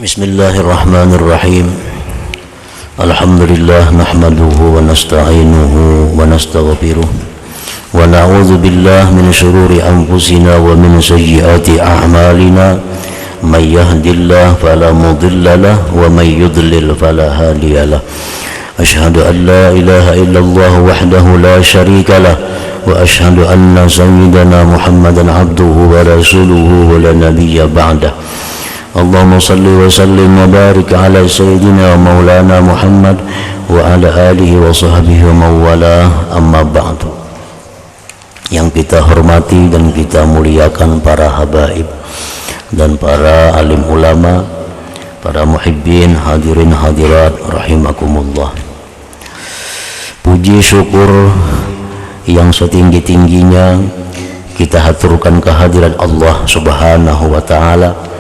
Bismillahirrahmanirrahim. Alhamdulillah nahmaduhu wa nasta'inuhu wa nastaghfiruh wa na'udzu billahi min shururi anfusina wa min sayyiati a'malina. May yahdihillahu fala mudilla lahu wa may yudlil fala hadiya lahu. Asyhadu an la ilaha illallah wahdahu la syarika lah wa asyhadu anna sayyidana Muhammadan abduhu wa rasuluhu wa la nabiyya ba'dah. Allahumma salli wa sallim wa barik ala sayyidina wa maulana Muhammad wa ala alihi wa sahbihi wa mawala, amma ba'du. Yang kita hormati dan kita muliakan para habaib dan para alim ulama, para muhibbin, hadirin hadirat rahimakumullah. Puji syukur yang setinggi-tingginya kita haturkan kehadiran Allah Subhanahu wa taala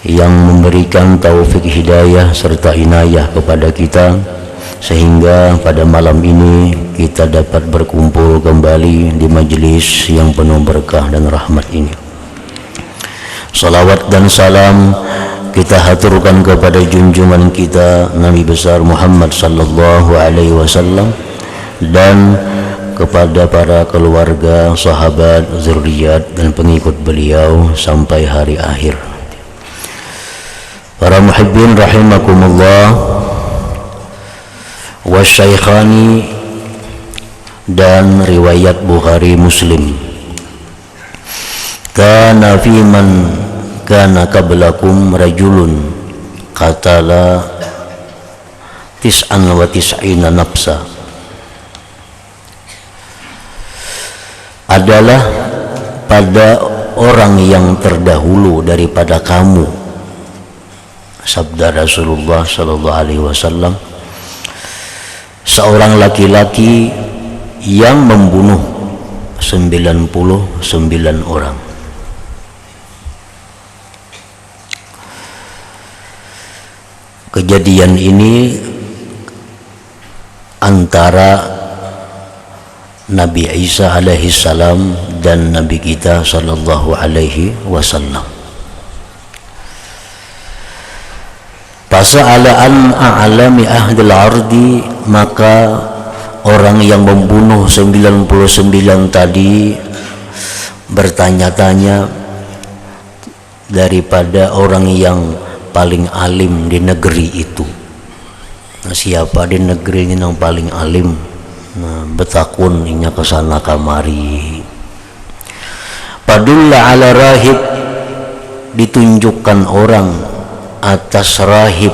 yang memberikan taufik hidayah serta inayah kepada kita, sehingga pada malam ini kita dapat berkumpul kembali di majelis yang penuh berkah dan rahmat ini. Salawat dan salam kita haturkan kepada junjungan kita Nabi besar Muhammad sallallahu alaihi wasallam dan kepada para keluarga, sahabat, zuriat dan pengikut beliau sampai hari akhir. Para muhibbin rahimakumullah, wasyaikhani dan riwayat Bukhari Muslim. Kana fi man kana qablakum rajulun qatala tis'an wa tis'ina nafsa. Adalah pada orang yang terdahulu daripada kamu, sabda Rasulullah sallallahu alaihi wasallam, seorang laki-laki yang membunuh 99 orang. Kejadian ini antara Nabi Isa alaihi salam dan Nabi kita sallallahu alaihi wasallam. Fasa'ala an a'lami ahdil ardi, maka orang yang membunuh 99 tadi bertanya-tanya daripada orang yang paling alim di negeri itu. Nah, siapa di negeri ini yang paling alim? Nah, betakun inya kesana kamari. Padulla ala rahib, ditunjukkan orang atas rahib.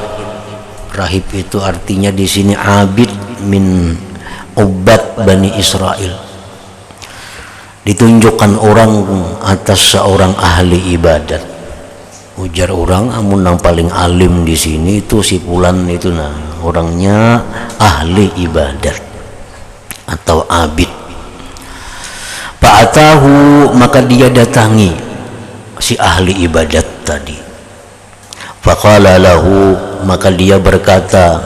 Rahib itu artinya di sini abid min ubat Bani Israel. Ditunjukkan orang atas seorang ahli ibadat. Ujar orang, amun yang paling alim di sini itu si fulan itu, nah orangnya ahli ibadat atau abid. Fa'atahu, maka dia datangi si ahli ibadat tadi. Faqala lahu, maka dia berkata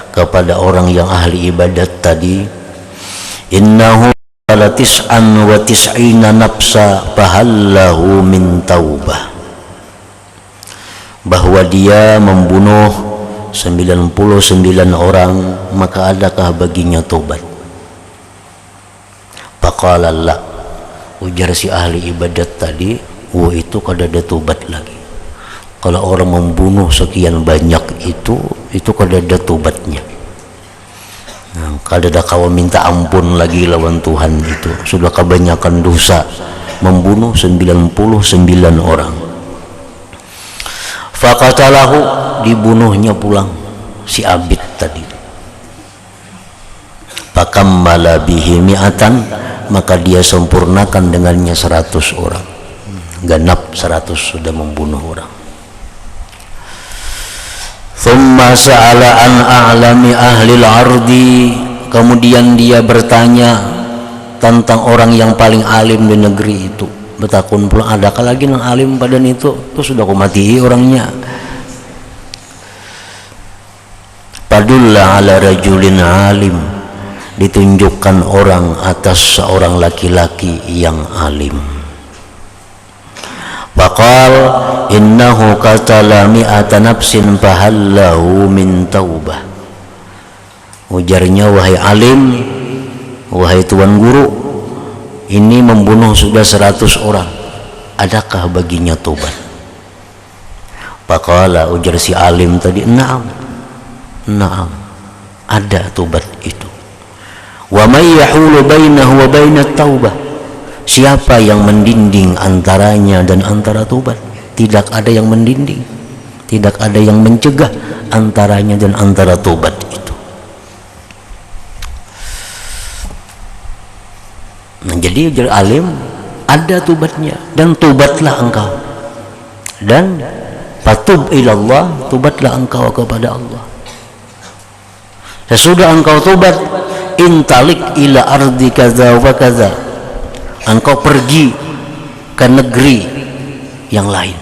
kepada orang yang ahli ibadat tadi, innahu la tis'an wa tis'ina nafsa fahallahu min taubah, bahwa dia membunuh 99 orang, maka adakah baginya tobat? Faqala la, ujar si ahli ibadat tadi, itu kada ada tobat lagi. Kalau orang membunuh sekian banyak itu kada ada tobatnya. Nah, kada ada kawan minta ampun lagi lawan Tuhan, itu sudah kebanyakan dosa membunuh 99 orang. Faqatalahu, dibunuhnya pulang si abid tadi. Fakammala bihi mi'atan, maka dia sempurnakan dengannya 100 orang. Ganap 100 sudah membunuh orang. Thumma sa'ala an a'lami ahlil ardi, kemudian dia bertanya tentang orang yang paling alim di negeri itu. Betakun pula, adakah lagi yang alim pada itu? Itu sudah kumati orangnya. Padulla ala rajulin alim, ditunjukkan orang atas seorang laki-laki yang alim. Faqal innahu qatala mi'ata nafsin fahallahu min taubah. Ujarnya, wahai alim, wahai tuan guru, ini membunuh sudah 100 orang, adakah baginya tobat? Faqala, ujar si alim tadi, na'am, na'am, ada tobat itu. Wa may yahulu bainahu wa bainat taubah, siapa yang mendinding antaranya dan antara tobat? Tidak ada yang mendinding, tidak ada yang mencegah antaranya dan antara tobat itu. Nah, jadi ujar alim, ada tobatnya, dan tobatlah engkau, dan fatub ilallah, tobatlah engkau kepada Allah. Sesudah engkau tobat, intalik ila ardi kaza wa kaza, engkau pergi ke negeri yang lain.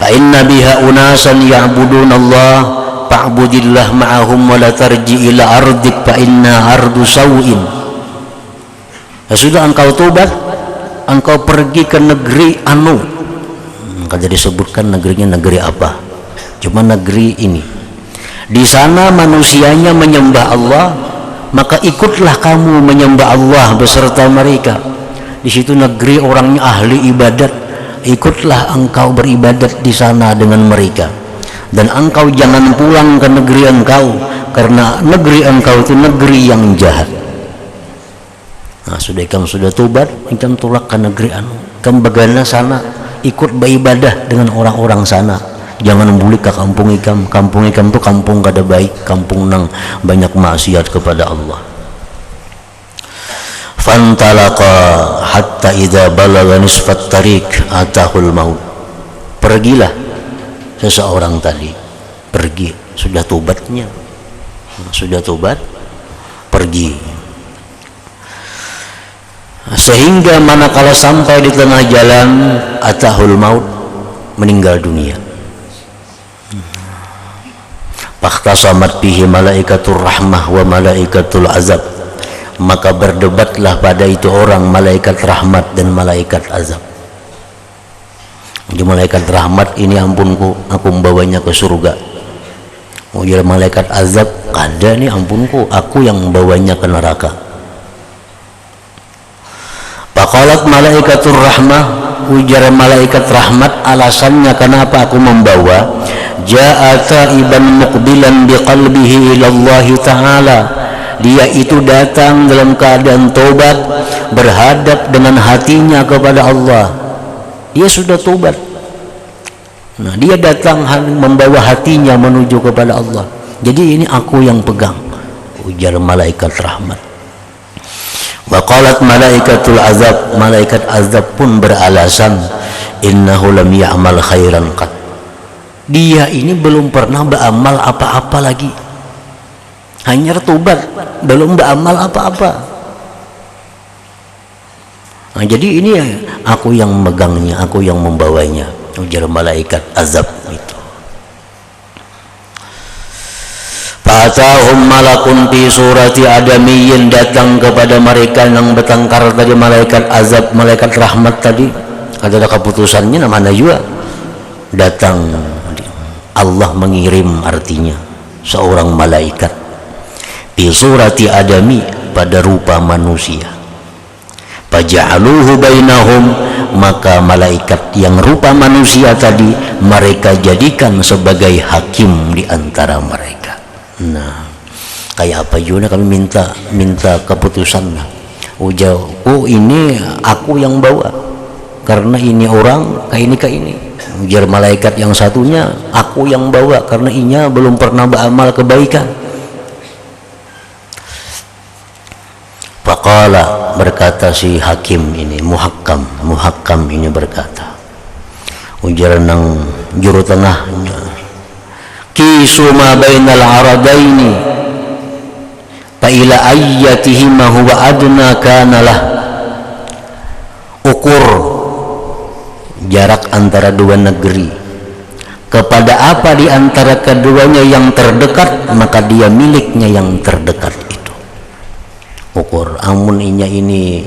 Fa inna biha unasan ya'budun Allah fa'budillah ma'ahum wa la tarji ila ardik fa inna ardu sawin. Sesudah engkau tobat, engkau pergi ke negeri anu, maka disebutkan negerinya negeri apa, cuma negeri ini. Di sana manusianya menyembah Allah, maka ikutlah kamu menyembah Allah beserta mereka. Di situ negeri orangnya ahli ibadat, ikutlah engkau beribadat di sana dengan mereka. Dan engkau jangan pulang ke negeri engkau, karena negeri engkau itu negeri yang jahat. Nah, sudah ikam sudah tobat, ikam tolak ke negeri anu, ikam bagana sana, ikut beribadah dengan orang-orang sana. Jangan bulik ke kampung ikam. Kampung ikam itu kampung kada baik, kampung nang banyak maksiat kepada Allah. Fantalaqa hatta idza balagha nisfat tariq atahul maut. Pergilah seseorang tadi, pergi, sudah tobatnya, sudah tobat, pergi. Sehingga manakala sampai di tengah jalan, atahul maut, meninggal dunia. Fakhtasamat bihi malaikatur rahmah wa malaikatul azab, maka berdebatlah pada itu orang malaikat rahmat dan malaikat azab. Jadi malaikat rahmat ini, ampunku, aku membawanya ke surga. Ujar malaikat azab, kada nih, ampunku, aku yang membawanya ke neraka. Faqalat malaikatur rahmah, ujar malaikat rahmat, alasannya kenapa aku membawa, ja'a taiban muqbilan biqalbihi ilallahi ta'ala, dia itu datang dalam keadaan tobat, berhadap dengan hatinya kepada Allah. Dia sudah tobat, nah dia datang membawa hatinya menuju kepada Allah. Jadi ini aku yang pegang, ujar malaikat rahmat. Waqalat malaikatul azab, malaikat azab pun beralasan, innahu lam ya'mal khairan qat, dia ini belum pernah beramal apa-apa lagi, hanya tobat, belum beramal apa-apa. Nah, jadi ini aku yang megangnya, aku yang membawanya, ujar malaikat azab itu. Fatahum malakun fi surati adamiyyin, datang kepada mereka yang bertengkar tadi, malaikat azab, malaikat rahmat tadi, ada keputusannya namanya juga. Datang Allah mengirim, artinya seorang malaikat fi surati adami, pada rupa manusia. Faja'aluhu bainahum, maka malaikat yang rupa manusia tadi mereka jadikan sebagai hakim di antara mereka. Nah, kayak apa juga kami minta keputusan. Ujar, oh ini aku yang bawa, karena ini orang kayak ini. Ujar malaikat yang satunya, aku yang bawa karena inya belum pernah beramal kebaikan. Faqala, berkata si hakim ini, muhakkam ini berkata, ujar nang juru tengahnya, kisu ma bainal aradaini fa ila ayyatihima huwa adna kanalah, ukur jarak antara dua negeri, kepada apa di antara keduanya yang terdekat, maka dia miliknya yang terdekat itu. ukur amun inya ini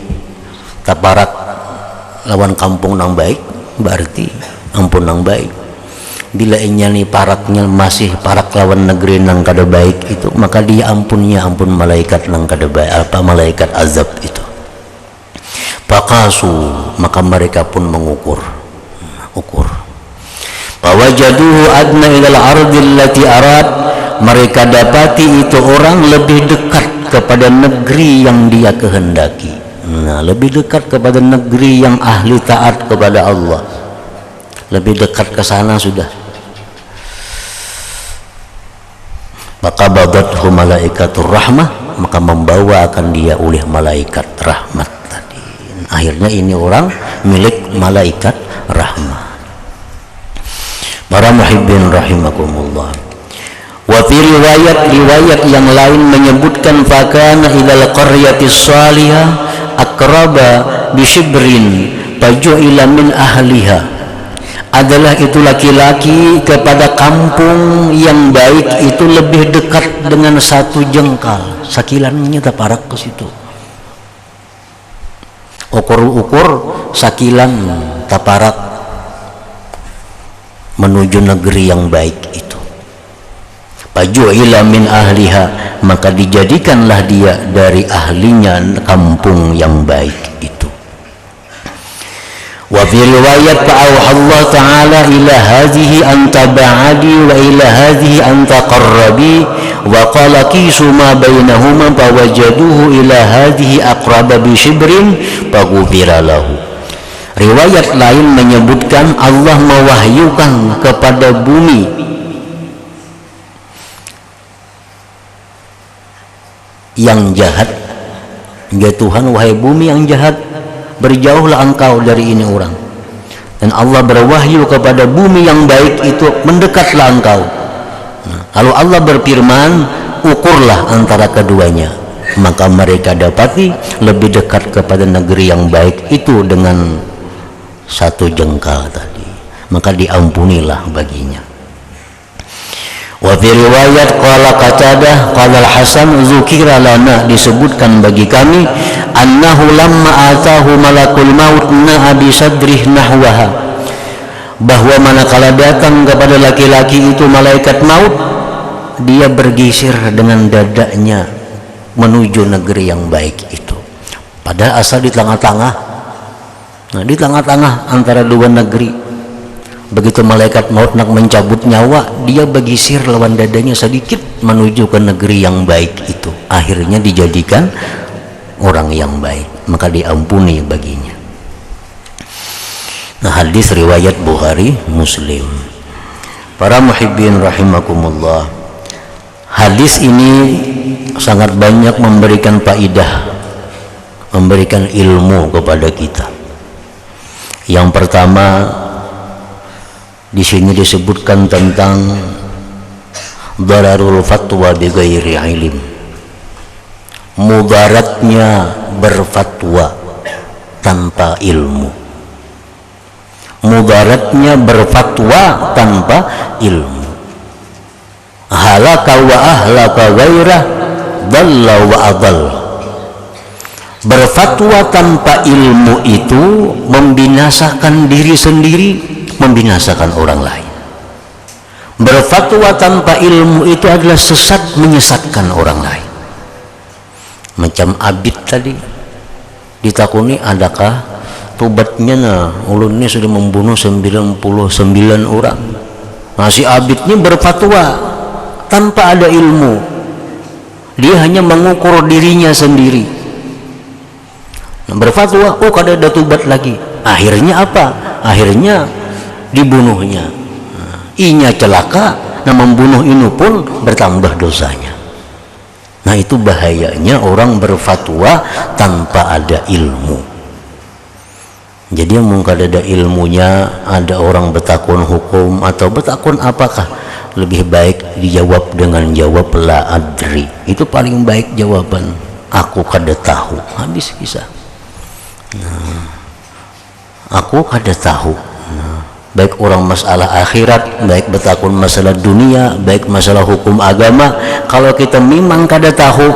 taparak lawan kampung nang baik berarti ampun nang baik. Bila inya nih paraknya masih parak lawan negeri nang kada baik itu, maka dia ampunnya ampun malaikat nang kada baik, malaikat azab itu. Faqasu, maka mereka pun mengukur ukur. Fawajaduhu adna ilal ardi allati arad, mereka dapati itu orang lebih dekat kepada negeri yang dia kehendaki. Nah, lebih dekat kepada negeri yang ahli taat kepada Allah, lebih dekat ke sana sudah. Maka badathu malaikatur rahmah, maka membawa akan dia oleh malaikat rahmat tadi. Akhirnya ini orang milik malaikat rahmah. Para muhibbin rahimakumullah. Wa fi riwayat yang lain menyebutkan fakana ilal qaryatis salihah aqraba bishibrin faju'ila min ahliha, adalah itu laki-laki kepada kampung yang baik itu lebih dekat dengan satu jengkal, sakilannya taparak ke situ. Ukur sakilan taparak menuju negeri yang baik itu. Faju'ila min ahliha, maka dijadikanlah dia dari ahlinya kampung yang baik itu. Wa fi riwayat fa'auha Allah ta'ala ila hadhihi anta ba'adi wa ila hadhihi anta qarrabi wa qala kisu ma bainahuma fawajaduhu ila hadhihi aqraba bi shibrin faghufira lahu. Riwayat lain menyebutkan Allah mewahyukan kepada bumi yang jahat, ya Tuhan, wahai bumi yang jahat, berjauhlah engkau dari ini orang. Dan Allah berwahyu kepada bumi yang baik itu, mendekatlah engkau. Lalu Allah berfirman, ukurlah antara keduanya, maka mereka dapati lebih dekat kepada negeri yang baik itu dengan satu jengkal tadi, maka diampunilah baginya. Wa fi riwayat qala Qatadah qala Al-Hasan zukira lana, disebutkan bagi kami annahu lamma atahu malakul maut na'a bi sadrih nahwaha, bahwa manakala datang kepada laki-laki itu malaikat maut, dia bergeser dengan dadanya menuju negeri yang baik itu, padahal asal di tengah-tengah. Nah, di tengah-tengah antara dua negeri. Begitu malaikat maut nak mencabut nyawa, dia bergeser lawan dadanya sedikit menuju ke negeri yang baik itu. Akhirnya dijadikan orang yang baik, maka diampuni baginya. Nah, hadis riwayat Bukhari Muslim. Para muhibbin rahimakumullah, hadis ini sangat banyak memberikan faidah, memberikan ilmu kepada kita. Yang pertama, di sini disebutkan tentang dararul fatwa bi ghairi ilm, mudaratnya berfatwa tanpa ilmu, mudaratnya berfatwa tanpa ilmu. Halaka wa ahlaka ghairah dhalla wa adall. Berfatwa tanpa ilmu itu membinasakan diri sendiri, membinasakan orang lain. Berfatwa tanpa ilmu itu adalah sesat, menyesatkan orang lain. Macam Abid tadi ditakuni, adakah tobatnya? Nah, ulun ini sudah membunuh 99 orang. Nah, si Abidnya berfatwa tanpa ada ilmu, dia hanya mengukur dirinya sendiri. Nah, berfatwa, oh kada ada tobat lagi. Akhirnya apa? Akhirnya dibunuhnya. Inya celaka, nah membunuh ini pun bertambah dosanya. Nah, itu bahayanya orang berfatwa tanpa ada ilmu. Jadi mungkin ada ilmunya, ada orang bertakun hukum atau bertakun apakah, lebih baik dijawab dengan jawab la adri. Itu paling baik jawaban, aku kada tahu. Habis kisah. Nah, aku kada tahu. Baik orang masalah akhirat, baik bertakun masalah dunia, baik masalah hukum agama, kalau kita memang kada tahu,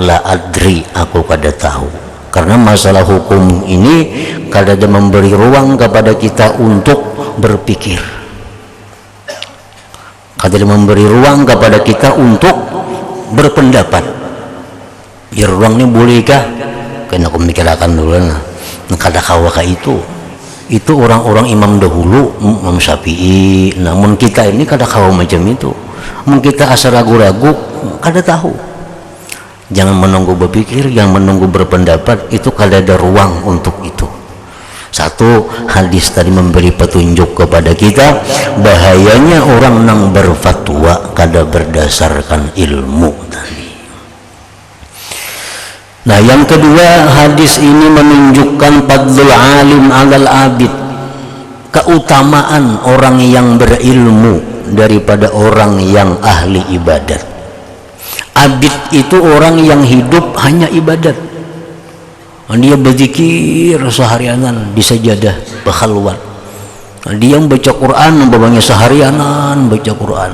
la adri, aku kada tahu. Karena masalah hukum ini kada ada memberi ruang kepada kita untuk berpikir, kada ada memberi ruang kepada kita untuk berpendapat. Ya ruang ini bolehkah? Kena aku mikirkan dulu nah. Kada kawa ka itu orang-orang imam dahulu, Imam Syafi'i. Namun kita ini kada kawa macam itu. Mun kita asal ragu-ragu, kada tahu. Jangan menunggu berpikir, jangan menunggu berpendapat, itu kada ada ruang untuk itu. Satu, hadis tadi memberi petunjuk kepada kita bahayanya orang nang berfatwa kada berdasarkan ilmu tadi. Nah, yang kedua, hadis ini menunjukkan fadlul alim alal abid, keutamaan orang yang berilmu daripada orang yang ahli ibadat. Abid itu orang yang hidup hanya ibadat. Dia berzikir seharianan di sajadah berkhalwat. Dia membaca Quran umpamanya seharianan baca Quran.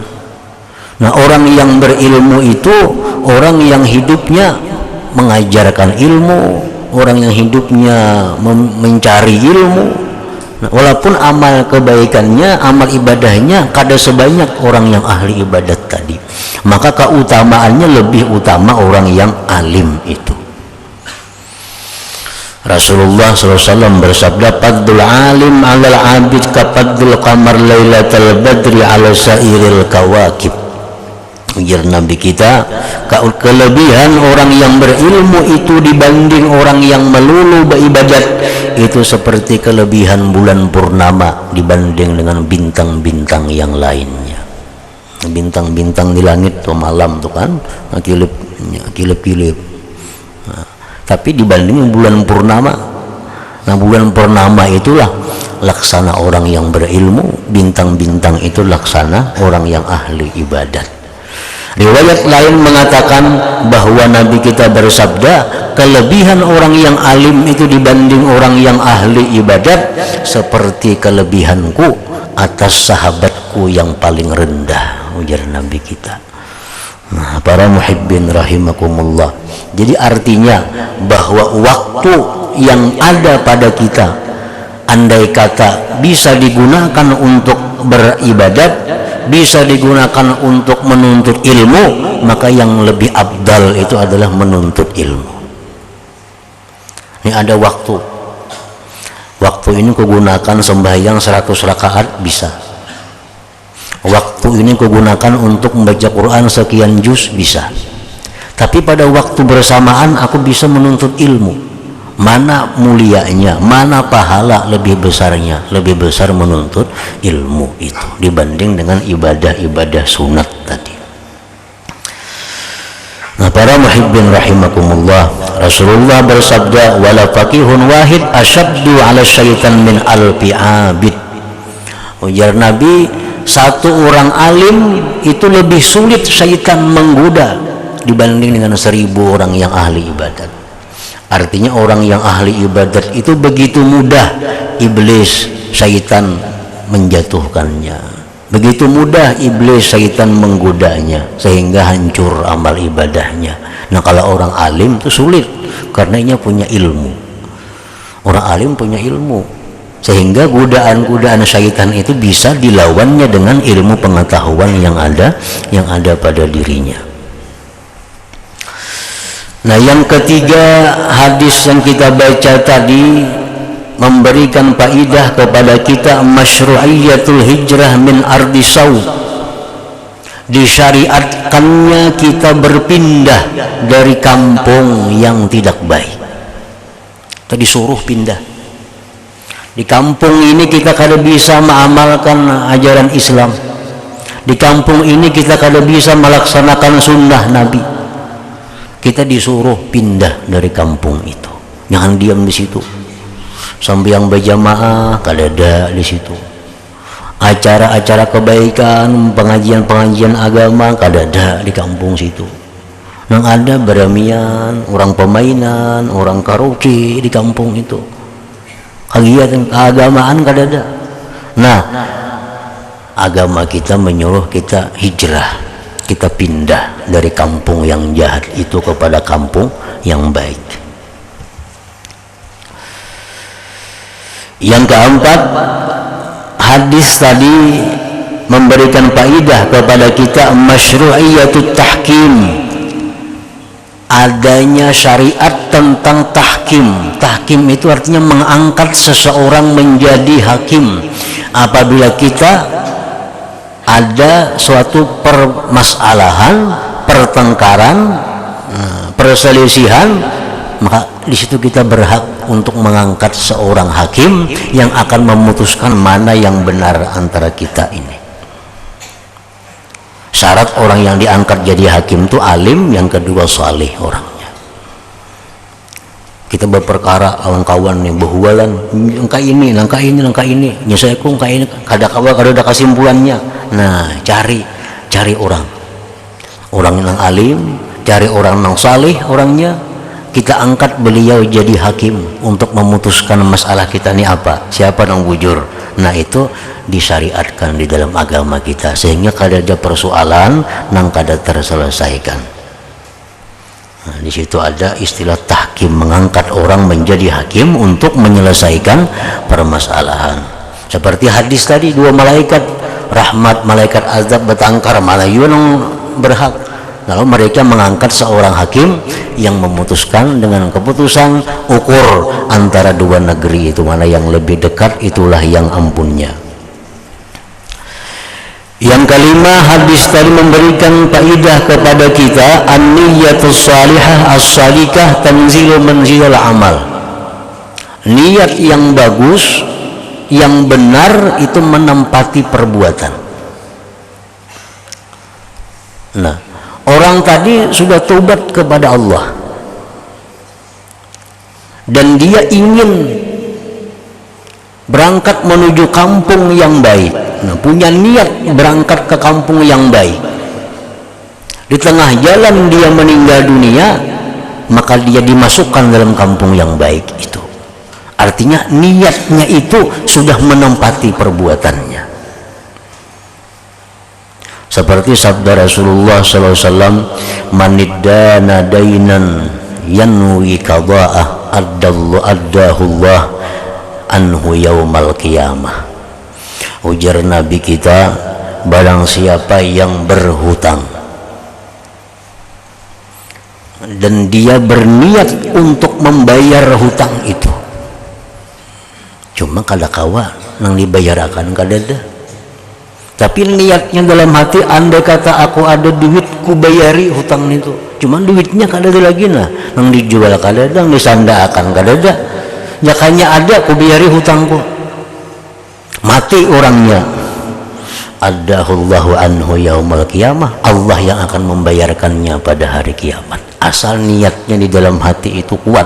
Nah, orang yang berilmu itu orang yang hidupnya mengajarkan ilmu, orang yang hidupnya mencari ilmu. Nah, walaupun amal kebaikannya, amal ibadahnya kada sebanyak orang yang ahli ibadat tadi, maka keutamaannya lebih utama orang yang alim itu. Rasulullah SAW bersabda, fadlul alim alal abid ka fadlul qamar lailatal badri ala sairil kawakib. Ujar Nabi kita, kelebihan orang yang berilmu itu dibanding orang yang melulu beribadat itu seperti kelebihan bulan purnama dibanding dengan bintang-bintang yang lainnya. Bintang-bintang di langit tuh malam tuh kan kilip-kilip. Nah, tapi dibanding bulan purnama, nah bulan purnama itulah laksana orang yang berilmu, bintang-bintang itu laksana orang yang ahli ibadat. Riwayat lain mengatakan bahwa Nabi kita bersabda, kelebihan orang yang alim itu dibanding orang yang ahli ibadat seperti kelebihanku atas sahabatku yang paling rendah, ujar Nabi kita. Nah, para muhibbin rahimakumullah. Jadi artinya bahwa waktu yang ada pada kita, andai kata bisa digunakan untuk beribadat, bisa digunakan untuk menuntut ilmu, maka yang lebih abdal itu adalah menuntut ilmu. Ini ada waktu ini kugunakan sembahyang 100 rakaat bisa, waktu ini kugunakan untuk membaca Quran sekian juz bisa. Tapi pada waktu bersamaan aku bisa menuntut ilmu. Mana mulianya, mana pahala lebih besarnya? Lebih besar menuntut ilmu itu dibanding dengan ibadah-ibadah sunat tadi. Nah, para muhibbin rahimakumullah, Rasulullah bersabda, wala faqihun wahid asyaddu ala syaitan min alfi abid. Ujar Nabi, satu orang alim itu lebih sulit syaitan menggoda dibanding dengan 1000 orang yang ahli ibadat. Artinya orang yang ahli ibadat itu begitu mudah iblis syaitan menjatuhkannya, begitu mudah iblis syaitan menggodanya sehingga hancur amal ibadahnya. Nah, kalau orang alim itu sulit karena ia punya ilmu. Orang alim punya ilmu sehingga godaan-godaan syaitan itu bisa dilawannya dengan ilmu pengetahuan yang ada pada dirinya. Nah, yang ketiga, hadis yang kita baca tadi memberikan faidah kepada kita masyru'iyatul hijrah min ardi saud. Disyariatkannya kita berpindah dari kampung yang tidak baik. Tadi suruh pindah. Di kampung ini kita kada bisa mengamalkan ajaran Islam. Di kampung ini kita kada bisa melaksanakan sunnah Nabi. Kita disuruh pindah dari kampung itu. Jangan diam di situ. Sembahyang berjamaah kada ada di situ. Acara-acara kebaikan, pengajian-pengajian agama kada ada di kampung situ. Yang ada beramian, orang permainan, orang karaoke di kampung itu. Kegiatan keagamaan kada ada. Nah, agama kita menyuruh kita hijrah. kita pindah dari kampung yang jahat itu kepada kampung yang baik. Yang keempat, hadis tadi memberikan faedah kepada kita masyru'iyatut tahkim, adanya syariat tentang tahkim. Tahkim itu artinya mengangkat seseorang menjadi hakim. Apabila kita ada suatu permasalahan, pertengkaran, perselisihan, maka di situ kita berhak untuk mengangkat seorang hakim yang akan memutuskan mana yang benar antara kita ini. Syarat orang yang diangkat jadi hakim itu alim, yang kedua saleh orangnya. Kita berperkara kawan-kawan nih behualan, engka ini, nyesaku engka ini, kada ada kesimpulannya. Nah, cari orang yang alim, cari orang yang saleh orangnya, kita angkat beliau jadi hakim untuk memutuskan masalah kita ini apa, siapa yang bujur. Nah, itu disyariatkan di dalam agama kita sehingga kada ada persoalan nang kada terselesaikan. Nah, di situ ada istilah tahkim, mengangkat orang menjadi hakim untuk menyelesaikan permasalahan. Seperti hadis tadi, dua malaikat rahmat, malaikat azab bertengkar, malah yang berhak. Lalu mereka mengangkat seorang hakim yang memutuskan dengan keputusan ukur antara dua negeri itu mana yang lebih dekat, itulah yang ampunnya. Yang kelima, hadis tadi memberikan faedah kepada kita an-niyatus salihah as-salikah tanzilu manzilal amal. Niat yang bagus, yang benar itu menempati perbuatan. Nah, orang tadi sudah taubat kepada Allah dan dia ingin berangkat menuju kampung yang baik. Nah, punya niat berangkat ke kampung yang baik. Di tengah jalan dia meninggal dunia, maka dia dimasukkan dalam kampung yang baik itu. Artinya niatnya itu sudah menempati perbuatannya. Seperti sabda Rasulullah SAW, maniddana dainan yanwi qada'ah addahullah anhu yaumal qiyamah. Ujar Nabi kita, barang siapa yang berhutang dan dia berniat untuk membayar hutang itu, cuma kada kawa nang dibayarakan kada ada, tapi niatnya dalam hati, andai kata aku ada duit ku bayari hutang itu, cuma duitnya kada ada lagi, nah nang dijual kada ada, nang disandakan kada ada, jakanya ada ku bayari hutangku, mati orangnya, addahullahu anhu yaumal qiyamah, Allah yang akan membayarkannya pada hari kiamat. Asal niatnya di dalam hati itu kuat,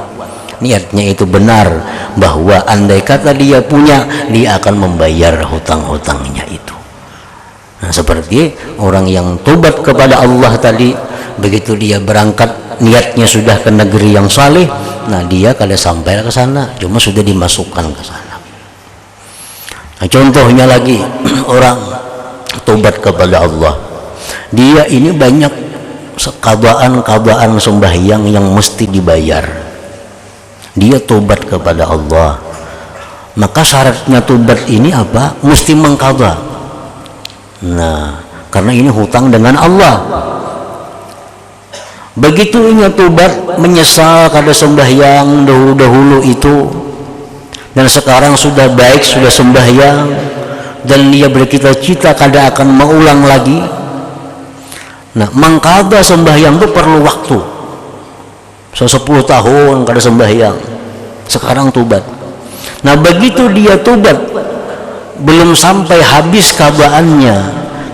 niatnya itu benar, bahwa andai kata dia punya, dia akan membayar hutang-hutangnya itu. Nah, seperti orang yang tobat kepada Allah tadi, begitu dia berangkat niatnya sudah ke negeri yang saleh, nah dia kada sampai ke sana, cuma sudah dimasukkan ke sana. Nah, contohnya lagi orang tobat kepada Allah, dia ini banyak kabaan sembahyang yang mesti dibayar, dia tobat kepada Allah, maka syaratnya tobat ini apa? Mesti mengqadha. Nah, karena ini hutang dengan Allah. Begitu ia tobat, menyesal kada sembahyang dahulu itu, dan sekarang sudah baik, sudah sembahyang, dan dia bercita-cita kada akan mengulang lagi. Nah, mengqadha sembahyang itu perlu waktu. 10 tahun kada sembahyang, sekarang tobat. Nah, begitu dia tobat, belum sampai habis kabaannya,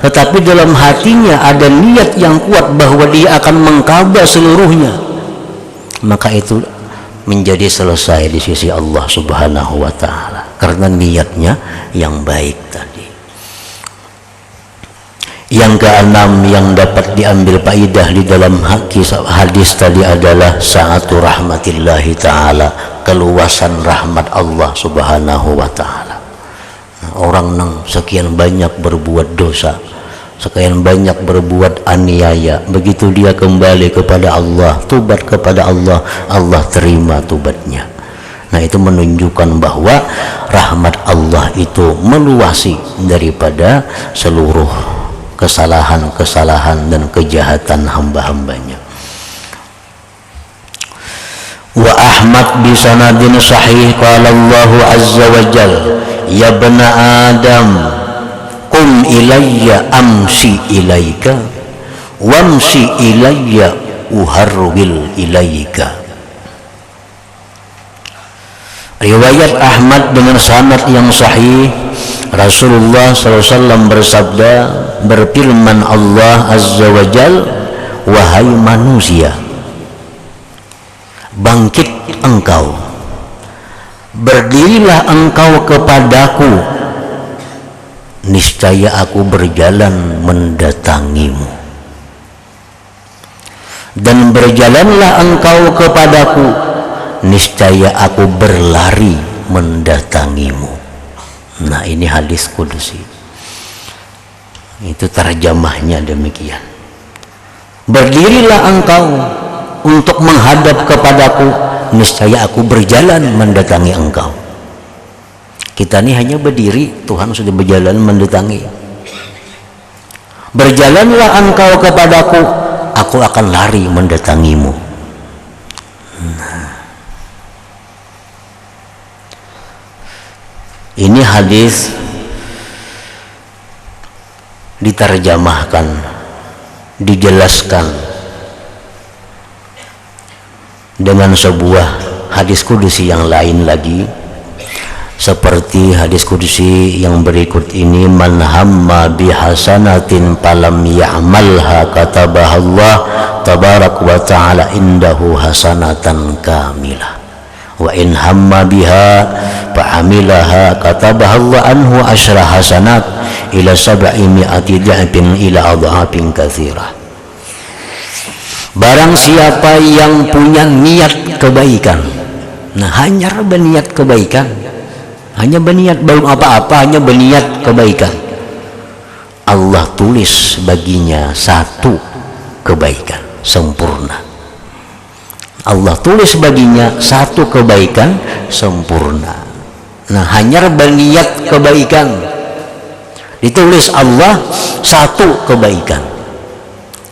tetapi dalam hatinya ada niat yang kuat bahwa dia akan mengqadha seluruhnya, maka itu menjadi selesai di sisi Allah Subhanahu wa ta'ala, karena niatnya yang baik tadi. Yang keenam yang dapat diambil faedah di dalam hadis tadi adalah sa'atu rahmatillahi ta'ala, keluasan rahmat Allah Subhanahu wa ta'ala. Nah, orang nang sekian banyak berbuat dosa, sekian banyak berbuat aniaya, begitu dia kembali kepada Allah, tobat kepada Allah, Allah terima tobatnya. Nah, itu menunjukkan bahwa rahmat Allah itu meluasi daripada seluruh kesalahan-kesalahan dan kejahatan hamba-hambanya. Wa Ahmad bi sanadin sahih qala Allah azza wa jal ya bani Adam qum ilayya amsi ilaika wamsi ilayya uharwil ilaika. Riwayat Ahmad dengan sanad yang sahih, Rasulullah SAW bersabda, berfirman Allah azza wa jal, wahai manusia, bangkit engkau, berdirilah engkau kepadaku, niscaya aku berjalan mendatangimu. Dan berjalanlah engkau kepadaku, niscaya aku berlari mendatangimu. Nah, ini hadis kudusi. Itu terjemahnya demikian. Berdirilah engkau untuk menghadap kepadaku, niscaya aku berjalan mendatangi engkau. Kita ini hanya berdiri, Tuhan sudah berjalan mendatangi. Berjalanlah engkau kepadaku, aku akan lari mendatangimu. Ini hadis diterjemahkan, dijelaskan dengan sebuah hadis kudusi yang lain lagi, seperti hadis kudusi yang berikut ini, man hamma bihasanatin falam ya'malha katabaha Allah tabarak wa ta'ala indahu hasanatan kamilah wa in hamma biha fa'amilaha katabaha Allah anhu asyra hasanat ila 700 dha'fin ila adha'afin katsirah. Barang siapa yang punya niat kebaikan, nah hanya berniat kebaikan, hanya berniat, belum apa-apa, hanya berniat kebaikan, Allah tulis baginya satu kebaikan sempurna. Allah tulis baginya satu kebaikan sempurna. Nah, hanya berniat kebaikan, ditulis Allah satu kebaikan.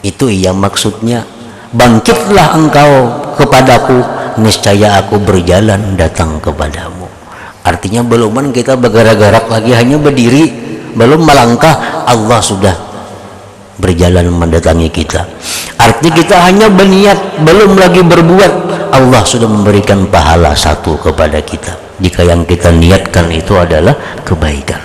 Itu iya maksudnya, bangkitlah engkau kepadaku, niscaya aku berjalan datang kepadamu. Artinya belum kita bergerak-gerak lagi, hanya berdiri, belum melangkah, Allah sudah berjalan mendatangi kita. Artinya kita hanya berniat, belum lagi berbuat, Allah sudah memberikan pahala satu kepada kita, jika yang kita niatkan itu adalah kebaikan.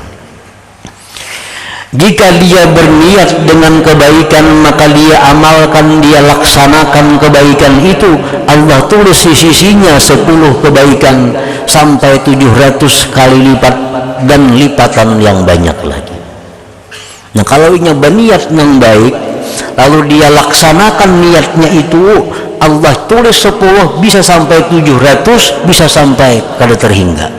Jika dia berniat dengan kebaikan, maka dia amalkan, dia laksanakan kebaikan itu, Allah tulis di sisinya 10 kebaikan sampai 700 kali lipat dan lipatan yang banyak lagi. Nah, kalau dia berniat yang baik, lalu dia laksanakan niatnya itu, Allah tulis 10, bisa sampai 700, bisa sampai kada terhingga.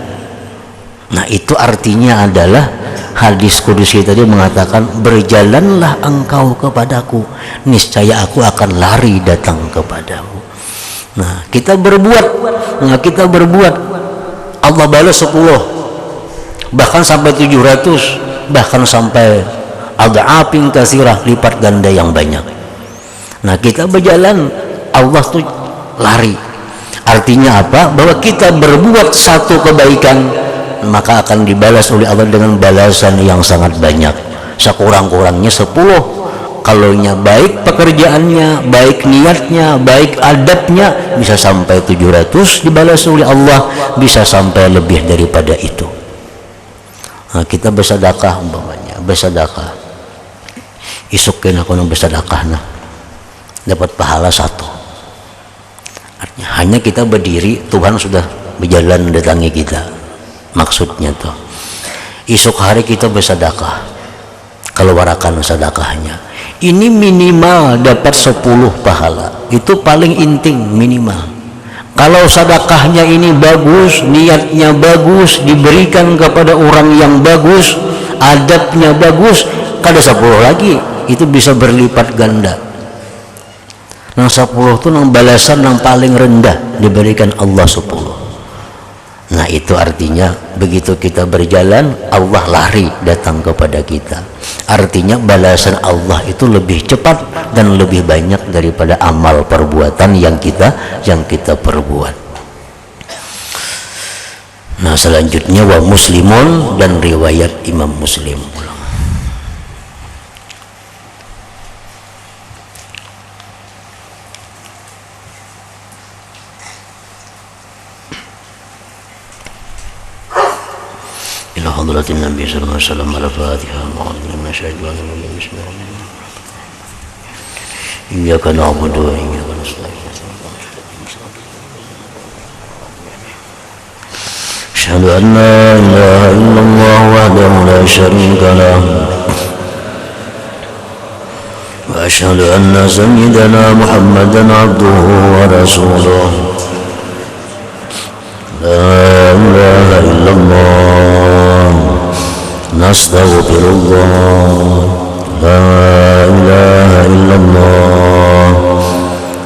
Nah, itu artinya adalah hadis kudusi tadi mengatakan, berjalanlah engkau kepadaku, niscaya aku akan lari datang kepadamu. Nah, kita berbuat, Allah balas 10, bahkan sampai 700, bahkan sampai adha'afin katsirah, lipat ganda yang banyak. Nah, kita berjalan, Allah tuh lari. Artinya apa? Bahwa kita berbuat satu kebaikan, maka akan dibalas oleh Allah dengan balasan yang sangat banyak, sekurang-kurangnya 10. Kalaunya baik pekerjaannya, baik niatnya, baik adabnya, bisa sampai 700 dibalas oleh Allah, bisa sampai lebih daripada itu. Nah, kita bersedekah umpamanya, bersedekah, isukin aku nang bersedekah, nah dapat pahala 1. Artinya hanya kita berdiri, Tuhan sudah berjalan mendatangi kita. Maksudnya tuh, esok hari kita bersedekah, keluarkan sedekahnya, ini minimal dapat 10 pahala. Itu paling inting, minimal. Kalau sedekahnya ini bagus, niatnya bagus, diberikan kepada orang yang bagus, adabnya bagus, kada 10 lagi, itu bisa berlipat ganda. Nang 10 itu nang balasan nang paling rendah diberikan Allah 10. Nah itu artinya begitu kita berjalan Allah lari datang kepada kita. Artinya balasan Allah itu lebih cepat dan lebih banyak daripada amal perbuatan yang kita perbuat. Nah selanjutnya wa Muslimun dan riwayat Imam Muslim. إلى حضرة النبي صلى الله عليه وسلم على فاتحة معظم الشيطان الرجيم بسم الله الرحمن الرحيم إياك نعبد وإياك نستعين أشهد أن لا إله إلا الله وحده لا شريك له وأشهد أن سيدنا محمدا عبده ورسوله لا إله إلا الله نستغفر الله لا إله إلا الله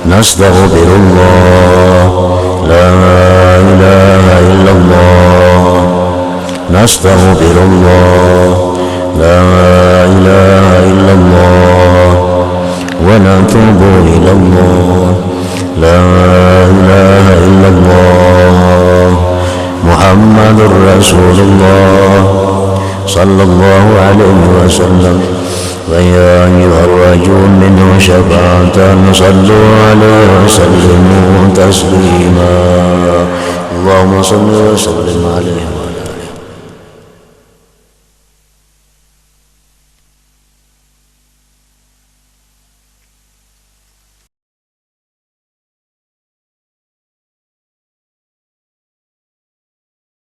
نستغفر الله لا إله إلا الله نستغفر الله لا إله إلا الله ونتوب إلى الله لا إله إلا الله محمد رسول الله صلى الله عليه وسلم ويا أيها الرجل منه شفاعة صلوا عليه وسلموا تسليما اللهم صل وسلم عليه